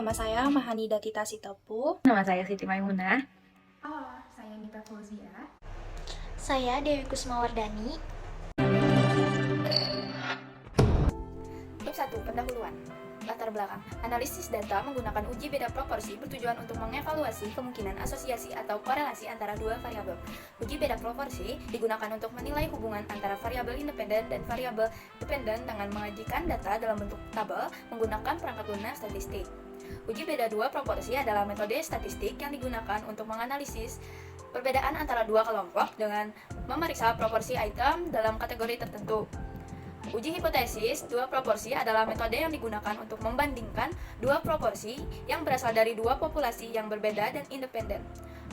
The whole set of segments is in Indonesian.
Nama saya Mahani Datita Sitepu. Nama saya Siti Maimunah. Halo, saya Gita Fauzia. Saya Dewi Kusmawardani. Bab 1. Pendahuluan. Latar belakang. Analisis data menggunakan uji beda proporsi bertujuan untuk mengevaluasi kemungkinan asosiasi atau korelasi antara dua variabel. Uji beda proporsi digunakan untuk menilai hubungan antara variabel independen dan variabel dependen dengan mengajikan data dalam bentuk tabel menggunakan perangkat lunak statistik. Uji beda dua proporsi adalah metode statistik yang digunakan untuk menganalisis perbedaan antara dua kelompok dengan memeriksa proporsi item dalam kategori tertentu. Uji hipotesis dua proporsi adalah metode yang digunakan untuk membandingkan dua proporsi yang berasal dari dua populasi yang berbeda dan independen.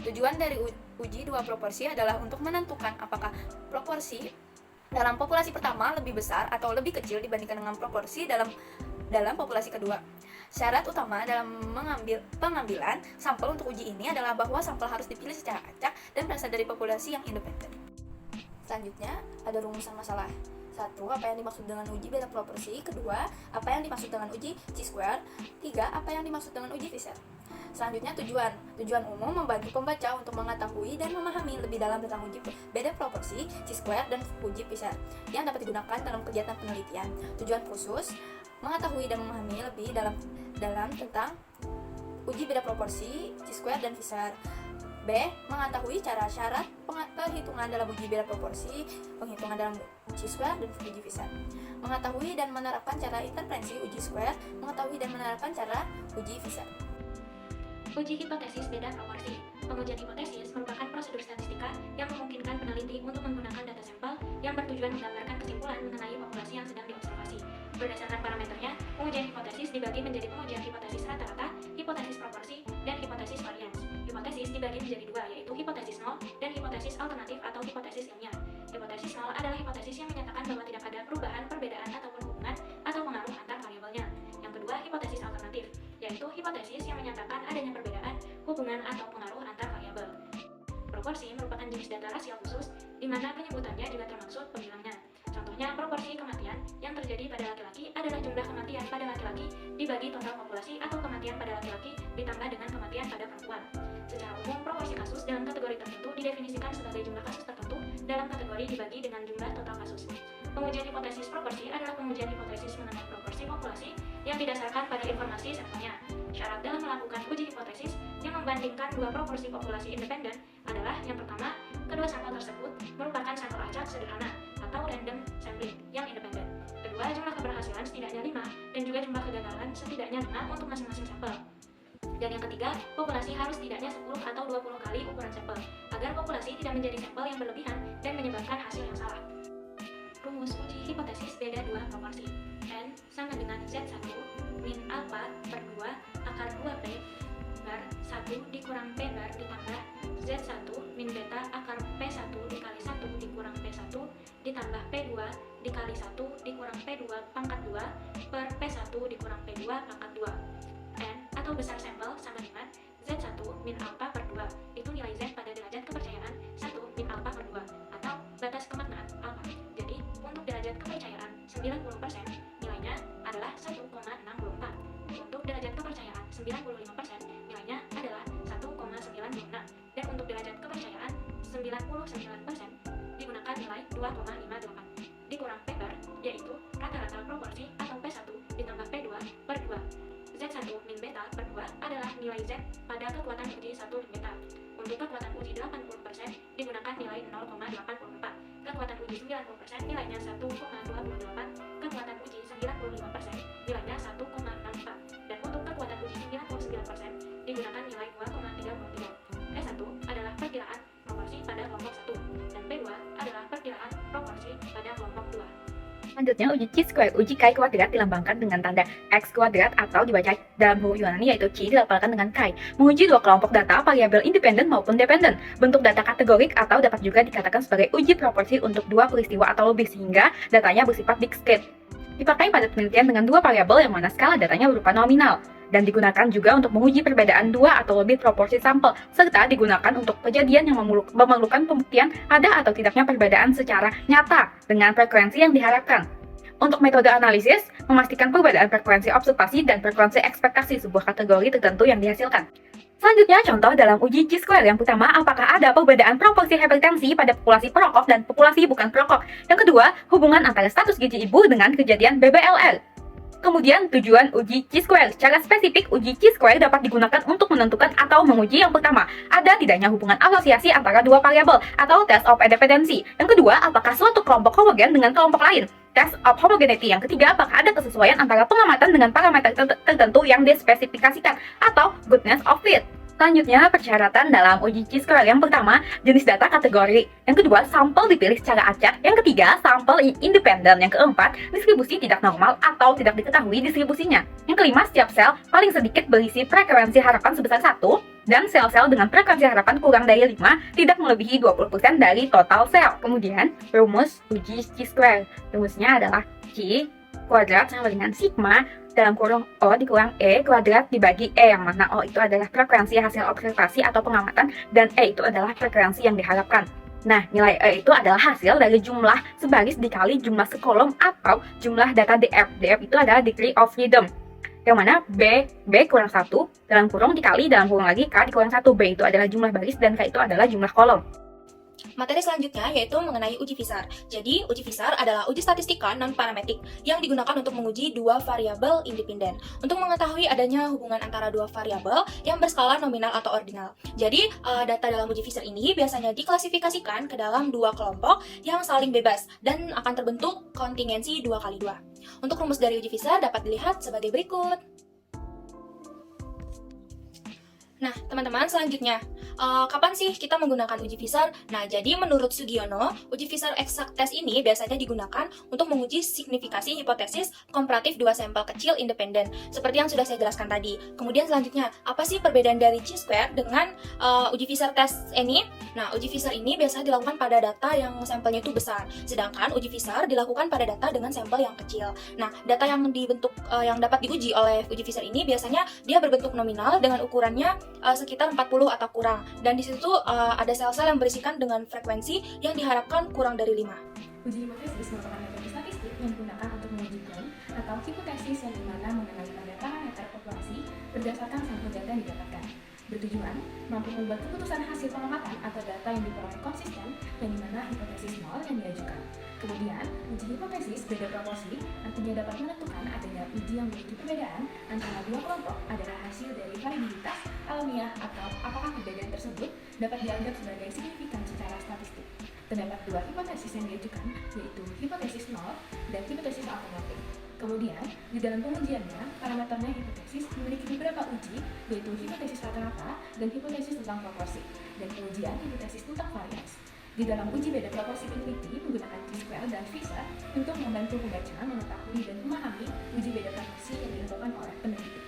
Tujuan dari uji dua proporsi adalah untuk menentukan apakah proporsi dalam populasi pertama lebih besar atau lebih kecil dibandingkan dengan proporsi dalam populasi kedua. Syarat utama dalam pengambilan sampel untuk uji ini adalah bahwa sampel harus dipilih secara acak dan berasal dari populasi yang independen. Selanjutnya, ada rumusan masalah. 1. Apa yang dimaksud dengan uji beda proporsi? 2. Apa yang dimaksud dengan uji chi-square? 3. Apa yang dimaksud dengan uji Fisher? Selanjutnya, tujuan. Tujuan umum membantu pembaca untuk mengetahui dan memahami lebih dalam tentang uji beda proporsi, chi-square, dan uji Fisher yang dapat digunakan dalam kegiatan penelitian. Tujuan khusus, mengetahui dan memahami lebih dalam tentang uji beda proporsi, chi-square, dan Fisher. B. Mengetahui cara syarat perhitungan dalam uji beda proporsi, penghitungan dalam chi-square, dan uji Fisher. Mengetahui dan menerapkan cara interferensi uji square, mengetahui dan menerapkan cara uji Fisher. Uji hipotesis beda proporsi. Pengujian hipotesis merupakan prosedur statistika yang memungkinkan peneliti untuk menggunakan data sampel yang bertujuan menggambarkan kesimpulan mengenai populasi yang sedang diobservasi. Berdasarkan parameternya, pengujian hipotesis dibagi menjadi pengujian hipotesis rata-rata, hipotesis proporsi, dan hipotesis varians. Hipotesis dibagi menjadi dua, yaitu hipotesis nol dan hipotesis alternatif atau hipotesis ilmiah. Hipotesis nol adalah hipotesis yang menyatakan bahwa tidak ada perubahan, perbedaan, ataupun hubungan atau pengaruh antar variabelnya. Yang kedua, hipotesis alternatif, yaitu hipotesis yang menyatakan adanya perbedaan, hubungan, atau pengaruh antar variabel. Proporsi merupakan jenis data rasial khusus, di mana penyebutannya juga termaksud pembilangnya. Contohnya, proporsi kematian yang terjadi pada laki-laki adalah jumlah kematian pada laki-laki dibagi total populasi atau kematian pada laki-laki ditambah dengan kematian pada perempuan. Secara umum, proporsi kasus dalam kategori tertentu didefinisikan sebagai jumlah kasus tertentu dalam kategori dibagi dengan jumlah total kasus. Pengujian hipotesis proporsi adalah pengujian hipotesis mengenai proporsi populasi yang didasarkan pada informasi sampelnya. Syarat dalam melakukan uji hipotesis yang membandingkan dua proporsi populasi independen adalah yang pertama, kedua sampel tersebut merupakan sampel acak sederhana atau random sampling yang independen. Kedua, jumlah keberhasilan setidaknya 5 dan juga jumlah kegagalan setidaknya 5 untuk masing-masing sampel. Dan yang ketiga, populasi harus setidaknya 10 atau 20 kali ukuran sampel agar populasi tidak menjadi sampel yang berlebihan dan menyebabkan hasil yang salah. Rumus uji hipotesis beda dua proporsi. N sama dengan Z1 min alpha per 2 akar 2P bar 1 dikurang P bar ditambah Z1 min beta akar P1 dikali 1 dikurang P1 ditambah P2 dikali 1 dikurang P2 pangkat 2 per P1 dikurang P2 pangkat 2. N atau besar sampel sama dengan Z1 min alpha per 2, itu nilai Z pada derajat kepercayaan 1 min alpha per 2 atau batas kemaknaan alpha. Jadi untuk derajat kepercayaan 90% nilainya adalah 1,64. Untuk derajat kepercayaan 95% nilainya adalah 1,96. Dan untuk derajat kepercayaan 99% digunakan nilai 2,58 dikurang P bar, yaitu rata-rata proporsi atau P1 ditambah P2 per 2. Z1 min beta per 2 adalah nilai Z pada kekuatan uji 1 min beta. Untuk kekuatan uji 80% digunakan nilai 0,84. Kekuatan uji 90% nilainya 1,28. Kekuatan uji 95% nilainya 1,64. Dan untuk kekuatan uji 99% digunakan nilai 2,33. P1 adalah perkiraan proporsi pada kelompok 1 dan P2 adalah perkiraan proporsi pada kelompok 2. Selanjutnya, uji chi-square. Uji chi kuadrat dilambangkan dengan tanda x kuadrat atau dibaca dalam huruf Yunani yaitu chi dilapalkan dengan chi. Menguji dua kelompok data variabel independen maupun dependen. Bentuk data kategorik atau dapat juga dikatakan sebagai uji proporsi untuk dua peristiwa atau lebih sehingga datanya bersifat discrete. Dipakai pada penelitian dengan dua variabel yang mana skala datanya berupa nominal. Dan digunakan juga untuk menguji perbedaan dua atau lebih proporsi sampel, serta digunakan untuk kejadian yang memerlukan pembuktian ada atau tidaknya perbedaan secara nyata dengan frekuensi yang diharapkan. Untuk metode analisis, memastikan perbedaan frekuensi observasi dan frekuensi ekspektasi sebuah kategori tertentu yang dihasilkan. Selanjutnya, contoh dalam uji Chi-square yang pertama, apakah ada perbedaan proporsi hipertensi pada populasi perokok dan populasi bukan perokok. Yang kedua, hubungan antara status gizi ibu dengan kejadian BBLL. Kemudian, tujuan uji Chi-square. Secara spesifik, uji Chi-square dapat digunakan untuk menentukan atau menguji yang pertama, ada tidaknya hubungan asosiasi antara dua variabel atau test of independency. Yang kedua, apakah suatu kelompok homogen dengan kelompok lain. Test of homogeneity. Yang ketiga, apakah ada kesesuaian antara pengamatan dengan parameter tertentu yang dispesifikasikan atau goodness of fit. Selanjutnya, persyaratan dalam uji Chi-square. Yang pertama, jenis data kategori. Yang kedua, sampel dipilih secara acak. Yang ketiga, sampel independen. Yang keempat, distribusi tidak normal atau tidak diketahui distribusinya. Yang kelima, setiap sel paling sedikit berisi frekuensi harapan sebesar 1, dan sel-sel dengan frekuensi harapan kurang dari 5 tidak melebihi 20% dari total sel. Kemudian, rumus uji Chi-square. Rumusnya adalah Chi kuadrat sama dengan sigma dalam kurung O dikurang E kuadrat dibagi E, yang mana O itu adalah frekuensi hasil observasi atau pengamatan dan E itu adalah frekuensi yang diharapkan. Nah, nilai E itu adalah hasil dari jumlah sebaris dikali jumlah sekolom atau jumlah data DF. DF itu adalah degree of freedom. Yang mana B kurang 1 dalam kurung dikali dalam kurung lagi K dikurang 1. B itu adalah jumlah baris dan K itu adalah jumlah kolom. Materi selanjutnya yaitu mengenai uji Fisar. Jadi, uji Fisar adalah uji statistika non-parametrik yang digunakan untuk menguji dua variabel independen untuk mengetahui adanya hubungan antara dua variabel yang berskala nominal atau ordinal. Jadi, data dalam uji Fisar ini biasanya diklasifikasikan ke dalam dua kelompok yang saling bebas dan akan terbentuk kontingensi 2x2. Untuk rumus dari uji Fisar dapat dilihat sebagai berikut. Nah, teman-teman, selanjutnya, kapan sih kita menggunakan uji Fisar? Nah, jadi menurut Sugiono, uji Fisar exact test ini biasanya digunakan untuk menguji signifikasi hipotesis komparatif dua sampel kecil independen, seperti yang sudah saya jelaskan tadi. Kemudian selanjutnya, apa sih perbedaan dari Chi-square dengan uji Fisar test ini? Nah, uji Fisar ini biasanya dilakukan pada data yang sampelnya itu besar, sedangkan uji Fisar dilakukan pada data dengan sampel yang kecil. Nah, data yang yang dapat diuji oleh uji Fisar ini biasanya dia berbentuk nominal dengan ukurannya sekitar 40 atau kurang, dan di situ ada sel-sel yang berisikan dengan frekuensi yang diharapkan kurang dari 5. Uji hipotesis merupakan metode statistik yang digunakan untuk menguji klaim atau hipotesis yang dimana mengenai pada parameter populasi berdasarkan sampel data yang didapatkan. Bertujuan mampu membuat keputusan hasil pengamatan atau data yang diperoleh konsisten yang dimana hipotesis nol yang diajukan. Kemudian, uji hipotesis beda proporsi artinya dapat menentukan adanya uji yang memiliki perbedaan antara dua kelompok adalah hasil dari variabilitas alamiah atau apakah perbedaan tersebut dapat dianggap sebagai signifikan secara statistik. Terdapat dua hipotesis yang diajukan, yaitu hipotesis nol dan hipotesis alternatif. Kemudian, di dalam pengujiannya, parameternya hipotesis memiliki beberapa uji, yaitu hipotesis rata-rata dan hipotesis tentang proporsi, dan pengujian hipotesis tentang varians. Di dalam uji beda proporsi peneliti menggunakan Chi-square dan Fisar untuk membantu pembaca mengetahui dan memahami uji beda proporsi yang dilakukan oleh peneliti.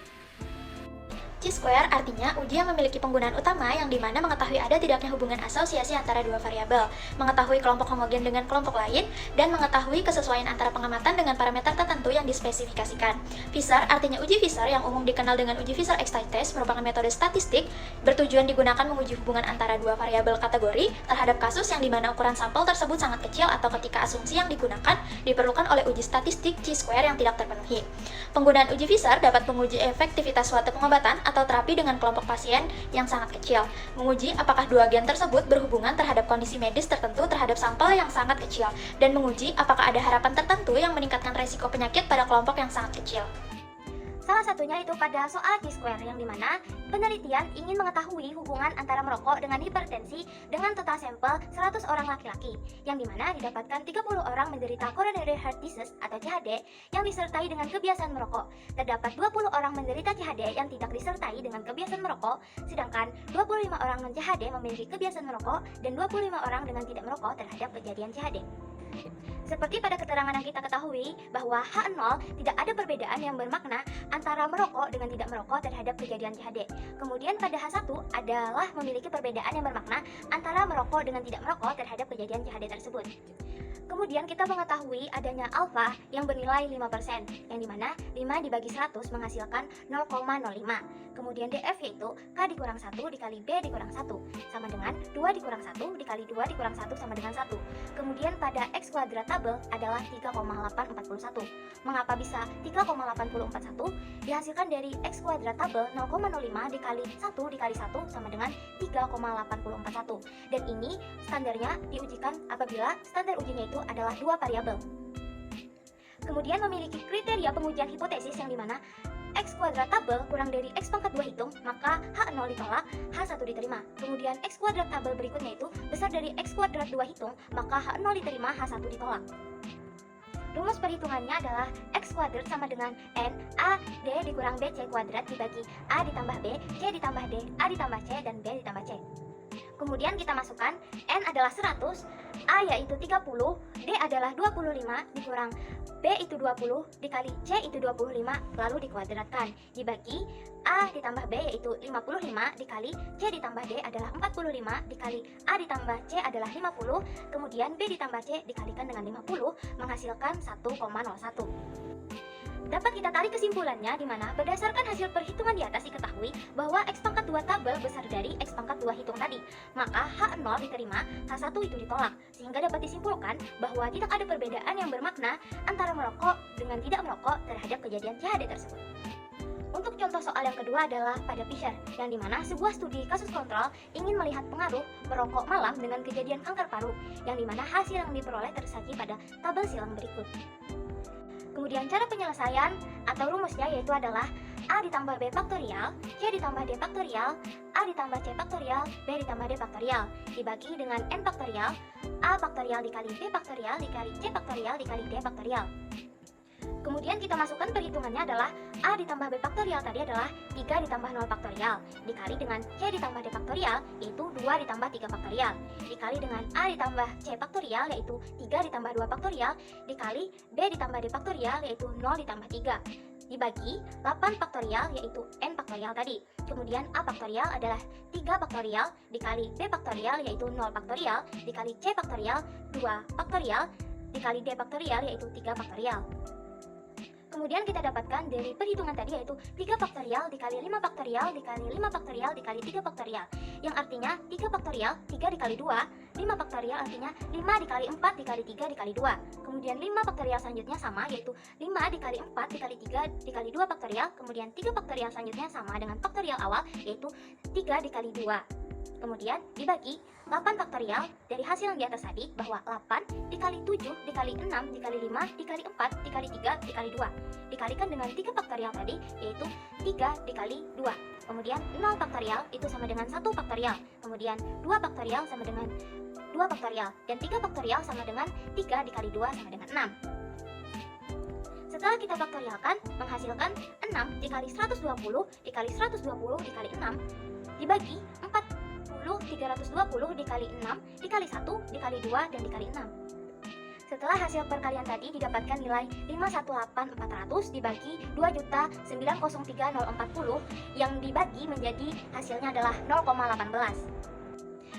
Chi-square artinya uji yang memiliki penggunaan utama yang dimana mengetahui ada tidaknya hubungan asosiasi antara dua variabel, mengetahui kelompok homogen dengan kelompok lain, dan mengetahui kesesuaian antara pengamatan dengan parameter tertentu yang dispesifikasikan. Fisar artinya uji Fisar yang umum dikenal dengan uji Fisar exact test merupakan metode statistik bertujuan digunakan menguji hubungan antara dua variabel kategori terhadap kasus yang dimana ukuran sampel tersebut sangat kecil atau ketika asumsi yang digunakan diperlukan oleh uji statistik Chi-square yang tidak terpenuhi. Penggunaan uji Fisar dapat menguji efektivitas suatu pengobatan atau terapi dengan kelompok pasien yang sangat kecil, menguji apakah dua gen tersebut berhubungan terhadap kondisi medis tertentu terhadap sampel yang sangat kecil, dan menguji apakah ada harapan tertentu yang meningkatkan resiko penyakit pada kelompok yang sangat kecil. Salah satunya itu pada soal Chi-square yang dimana penelitian ingin mengetahui hubungan antara merokok dengan hipertensi dengan total sampel 100 orang laki-laki, yang dimana didapatkan 30 orang menderita coronary heart disease atau CHD yang disertai dengan kebiasaan merokok. Terdapat 20 orang menderita CHD yang tidak disertai dengan kebiasaan merokok, sedangkan 25 orang non-CHD memiliki kebiasaan merokok dan 25 orang dengan tidak merokok terhadap kejadian CHD. Seperti pada keterangan yang kita ketahui bahwa H0 tidak ada perbedaan yang bermakna antara merokok dengan tidak merokok terhadap kejadian CHD. Kemudian pada H1 adalah memiliki perbedaan yang bermakna antara merokok dengan tidak merokok terhadap kejadian CHD tersebut. Kemudian kita mengetahui adanya alfa yang bernilai 5%, yang dimana 5 dibagi 100 menghasilkan 0,05. Kemudian DF yaitu K dikurang 1 dikali B dikurang 1 sama dengan 2 dikurang 1 dikali 2 dikurang 1 sama dengan 1. Kemudian pada X kuadrat tabel adalah 3,841. Mengapa bisa 3,841? Dihasilkan dari X kuadrat tabel 0,05 dikali 1 dikali 1 sama dengan 3,841. Dan ini standarnya diujikan apabila standar ujinya itu adalah dua variabel. Kemudian memiliki kriteria pengujian hipotesis yang dimana X kuadrat tabel kurang dari X pangkat 2 hitung, maka H0 ditolak, H1 diterima. Kemudian X kuadrat tabel berikutnya itu besar dari X kuadrat 2 hitung, maka H0 diterima, H1 ditolak. Rumus perhitungannya adalah X kuadrat sama dengan N A D dikurang BC kuadrat dibagi A ditambah B, C ditambah D, A ditambah C, dan B ditambah C. Kemudian kita masukkan N adalah 100, A yaitu 30, D adalah 25 dikurang B itu 20 dikali C itu 25 lalu dikuadratkan dibagi A ditambah B yaitu 55 dikali C ditambah D adalah 45 dikali A ditambah C adalah 50, kemudian B ditambah C dikalikan dengan 50 menghasilkan 1,01. Dapat kita tarik kesimpulannya di mana berdasarkan hasil perhitungan di atas diketahui bahwa X pangkat 2 tabel besar dari X pangkat 2 hitung tadi, maka H0 diterima, H1 itu ditolak, sehingga dapat disimpulkan bahwa tidak ada perbedaan yang bermakna antara merokok dengan tidak merokok terhadap kejadian CHD tersebut. Untuk contoh soal yang kedua adalah pada Fisher, yang dimana sebuah studi kasus kontrol ingin melihat pengaruh merokok malam dengan kejadian kanker paru, yang dimana hasil yang diperoleh tersaji pada tabel silang berikut. Kemudian cara penyelesaian atau rumusnya yaitu adalah A ditambah B faktorial, C ditambah D faktorial, A ditambah C faktorial, B ditambah D faktorial dibagi dengan N faktorial, A faktorial dikali B faktorial dikali C faktorial dikali D faktorial. Kemudian kita masukkan perhitungannya adalah A ditambah B faktorial tadi adalah 3 ditambah 0 faktorial dikali dengan C ditambah D faktorial yaitu 2 ditambah 3 faktorial dikali dengan A ditambah C faktorial yaitu 3 ditambah 2 faktorial dikali B ditambah D faktorial yaitu 0 ditambah 3 dibagi 8 faktorial yaitu N faktorial tadi. Kemudian A faktorial adalah 3 faktorial dikali B faktorial yaitu 0 faktorial dikali C faktorial 2 faktorial dikali D faktorial yaitu 3 faktorial. Kemudian kita dapatkan dari perhitungan tadi yaitu 3 faktorial dikali 5 faktorial dikali 5 faktorial dikali 3 faktorial, yang artinya 3 faktorial 3 dikali 2, 5 faktorial artinya 5 dikali 4 dikali 3 dikali 2. Kemudian 5 faktorial selanjutnya sama yaitu 5 dikali 4 dikali 3 dikali 2 faktorial. Kemudian 3 faktorial selanjutnya sama dengan faktorial awal yaitu 3 dikali 2. Kemudian dibagi 8 faktorial dari hasil yang di atas tadi bahwa 8 dikali 7 dikali 6 dikali 5 dikali 4 dikali 3 dikali 2 dikalikan dengan 3 faktorial tadi yaitu 3 dikali 2. Kemudian 0 faktorial itu sama dengan 1 faktorial. Kemudian 2 faktorial sama dengan 2 faktorial dan 3 faktorial sama dengan 3 dikali 2 sama dengan 6. Setelah kita faktorialkan menghasilkan 6 dikali 120 dikali 120 dikali 6 dibagi 320 dikali 6 dikali 1 dikali 2 dan dikali 6. Setelah hasil perkalian tadi didapatkan nilai 518.400 dibagi 2.903.040 yang dibagi menjadi hasilnya adalah 0,18.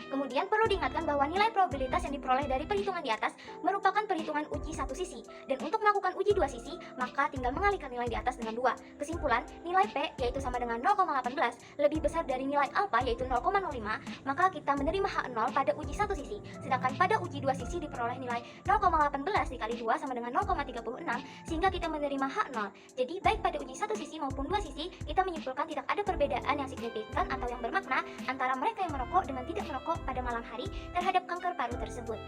Kemudian perlu diingatkan bahwa nilai probabilitas yang diperoleh dari perhitungan di atas merupakan perhitungan uji satu sisi, dan untuk melakukan uji dua sisi maka tinggal mengalihkan nilai di atas dengan 2. Kesimpulan, nilai P yaitu sama dengan 0,18 lebih besar dari nilai alfa yaitu 0,05, maka kita menerima H0 pada uji satu sisi, sedangkan pada uji dua sisi diperoleh nilai 0,18 dikali 2 sama dengan 0,36 sehingga kita menerima H0. Jadi baik pada uji satu sisi maupun dua sisi kita menyimpulkan tidak ada perbedaan yang signifikan atau yang bermakna antara mereka yang merokok dengan tidak merokok pada malam hari terhadap kanker paru tersebut.